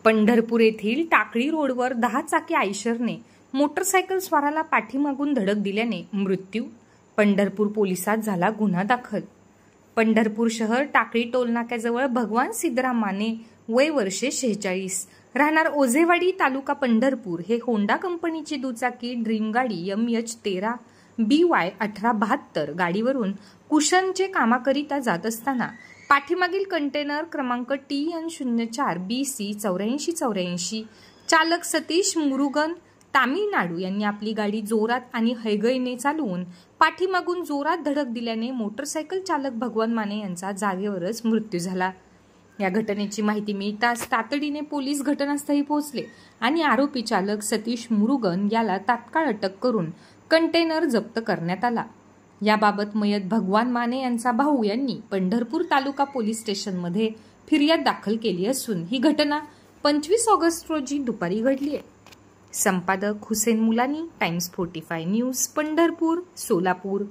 पंढरपूर येथील टाकळी रोडवर 10 चाकी आयशरने मोटरसायकल स्वाराला पाठीमागून धडक दिल्याने मृत्यू. पंढरपूर पोलिसात झाला गुन्हा दाखल. पंढरपूर शहर टाकळी टोलनाक्याजवळ भगवान सिद्धराम माने, वय वर्षे 46, राहणार ओझेवाडी, तालुका पंढरपूर, हे होंडा कंपनीची दुचाकी ड्रीम गाडी MH13 BY 1872 गाडीवरून कुशनचे कामाकरिता जात असताना पाठीमागील कंटेनर क्रमांक TN04 BC 8484 चालक सतीश मुरुगन, तामिळनाडू यांनी आपली गाडी जोरात आणि हयगईने चालवून पाठीमागून जोरात धडक दिल्याने मोटरसायकल चालक भगवान माने यांचा जागेवरच मृत्यू झाला. या घटनेची माहिती मिळताच तातडीने पोलीस घटनास्थळी पोहोचले आणि आरोपी चालक सतीश मुरुगन याला तात्काळ अटक करून कंटेनर जप्त करण्यात आला. याबाबत मयत भगवान माने यांचा भाऊ यांनी पंढरपूर तालुका पोलीस स्टेशनमध्ये फिर्याद दाखल केली असून ही घटना 25 ऑगस्ट रोजी दुपारी घडली आहे. संपादक हुसेन मुलानी, टाइम्स 45 न्यूज, पंढरपूर, सोलापूर.